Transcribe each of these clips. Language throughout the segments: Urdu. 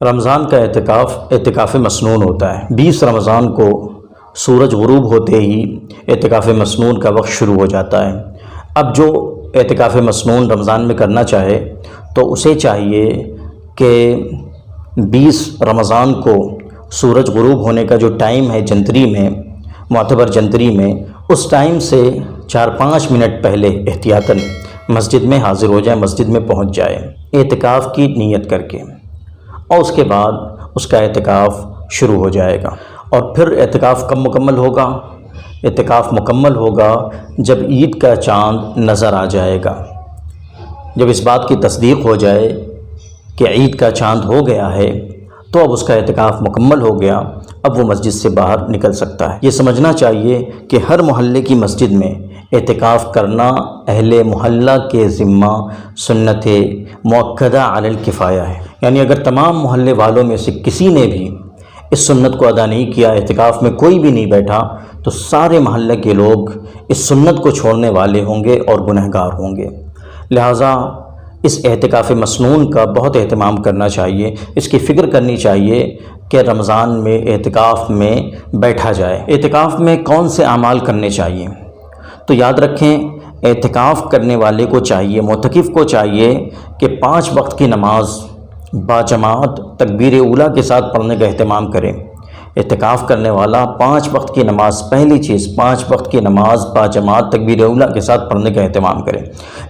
رمضان کا اعتکاف مسنون ہوتا ہے۔ 20 رمضان کو سورج غروب ہوتے ہی اعتکاف مسنون کا وقت شروع ہو جاتا ہے۔ اب جو اعتکاف مسنون رمضان میں کرنا چاہے تو اسے چاہیے کہ 20 رمضان کو سورج غروب ہونے کا جو ٹائم ہے جنتری میں، معتبر جنتری میں، اس ٹائم سے 4-5 منٹ پہلے احتیاطاً مسجد میں حاضر ہو جائے، مسجد میں پہنچ جائے اعتکاف کی نیت کر کے، اور اس کے بعد اس کا اعتکاف شروع ہو جائے گا۔ اور پھر اعتکاف کب مکمل ہوگا؟ اعتکاف مکمل ہوگا جب عید کا چاند نظر آ جائے گا، جب اس بات کی تصدیق ہو جائے کہ عید کا چاند ہو گیا ہے تو اب اس کا اعتکاف مکمل ہو گیا، اب وہ مسجد سے باہر نکل سکتا ہے۔ یہ سمجھنا چاہیے کہ ہر محلے کی مسجد میں اعتکاف کرنا اہل محلہ کے ذمہ سنت مؤکدہ علی الکفایہ ہے، یعنی اگر تمام محلے والوں میں سے کسی نے بھی اس سنت کو ادا نہیں کیا، اعتکاف میں کوئی بھی نہیں بیٹھا، تو سارے محلے کے لوگ اس سنت کو چھوڑنے والے ہوں گے اور گنہگار ہوں گے۔ لہٰذا اس اعتکاف مسنون کا بہت اہتمام کرنا چاہیے، اس کی فکر کرنی چاہیے کہ رمضان میں اعتکاف میں بیٹھا جائے۔ اعتکاف میں کون سے اعمال کرنے چاہیے؟ تو یاد رکھیں، اعتکاف کرنے والے کو چاہیے، معتکف کو چاہیے کہ 5 وقت کی نماز باجماعت تکبیر اولیٰ کے ساتھ پڑھنے کا اہتمام کرے۔ اعتکاف کرنے والا 5 وقت کی نماز، پہلی چیز 5 وقت کی نماز باجماعت تکبیر اولیٰ کے ساتھ پڑھنے کا اہتمام کرے۔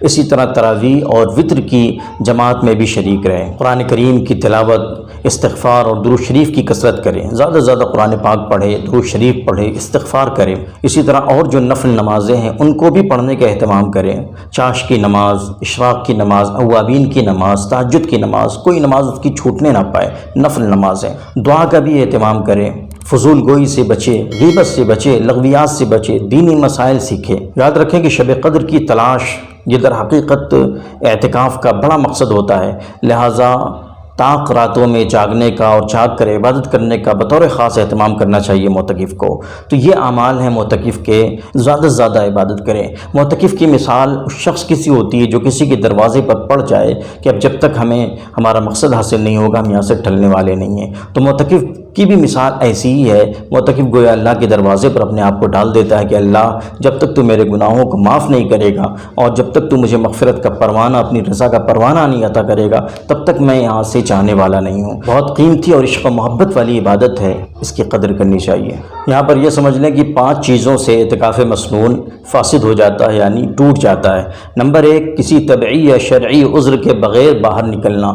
اسی طرح تراویح اور وتر کی جماعت میں بھی شریک رہے، قرآن کریم کی تلاوت، استغفار اور درود شریف کی کثرت کریں، زیادہ سے زیادہ قرآن پاک پڑھے، درود شریف پڑھے، استغفار کریں۔ اسی طرح اور جو نفل نمازیں ہیں ان کو بھی پڑھنے کا اہتمام کریں، چاش کی نماز، اشراق کی نماز، اوابین کی نماز، تہجد کی نماز، کوئی نماز اس کی چھوٹنے نہ پائے، نفل نمازیں۔ دعا کا بھی اہتمام کریں، فضول گوئی سے بچے، غیبت سے بچے، لغویات سے بچے، دینی مسائل سیکھے۔ یاد رکھیں کہ شب قدر کی تلاش یہ در حقیقت اعتکاف کا بڑا مقصد ہوتا ہے، لہٰذا طاق راتوں میں جاگنے کا اور جاگ کر عبادت کرنے کا بطور خاص اہتمام کرنا چاہیے معتکف کو۔ تو یہ اعمال ہیں معتکف کے، زیادہ سے زیادہ عبادت کریں۔ معتکف کی مثال اس شخص کی سی ہوتی ہے جو کسی کے دروازے پر پڑ جائے کہ اب جب تک ہمیں ہمارا مقصد حاصل نہیں ہوگا ہم یہاں سے ٹلنے والے نہیں ہیں۔ تو معتکف کی بھی مثال ایسی ہی ہے، معتکف گویا اللہ کے دروازے پر اپنے آپ کو ڈال دیتا ہے کہ اللہ جب تک تو میرے گناہوں کو معاف نہیں کرے گا اور جب تک تو مجھے مغفرت کا پروانہ، اپنی رضا کا پروانہ نہیں عطا کرے گا، تب تک میں یہاں سے جانے والا نہیں ہوں۔ بہت قیمتی اور عشق و محبت والی عبادت ہے، اس کی قدر کرنی چاہیے۔ یہاں پر یہ سمجھ لیں کہ 5 چیزوں سے اعتکاف مسنون فاسد ہو جاتا ہے، یعنی ٹوٹ جاتا ہے۔ نمبر 1، کسی طبعی یا شرعی عذر کے بغیر باہر نکلنا،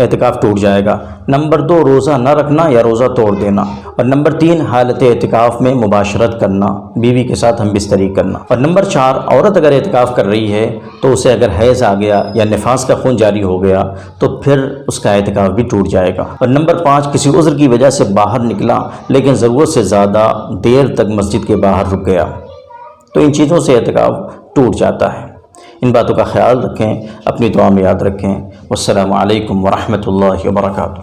اعتکاف ٹوٹ جائے گا۔ نمبر 2، روزہ نہ رکھنا یا روزہ توڑ دینا۔ اور نمبر 3، حالت اعتکاف میں مباشرت کرنا، بیوی کے ساتھ ہم بستری کرنا۔ اور نمبر 4، عورت اگر اعتکاف کر رہی ہے تو اسے اگر حیض آ گیا یا نفاس کا خون جاری ہو گیا تو پھر اس کا اعتکاف بھی ٹوٹ جائے گا۔ اور نمبر 5، کسی عذر کی وجہ سے باہر نکلا لیکن ضرورت سے زیادہ دیر تک مسجد کے باہر رک گیا، تو ان چیزوں سے اعتکاف ٹوٹ جاتا ہے۔ ان باتوں کا خیال رکھیں، اپنی دعا میں یاد رکھیں۔ والسلام علیکم ورحمۃ اللہ وبرکاتہ۔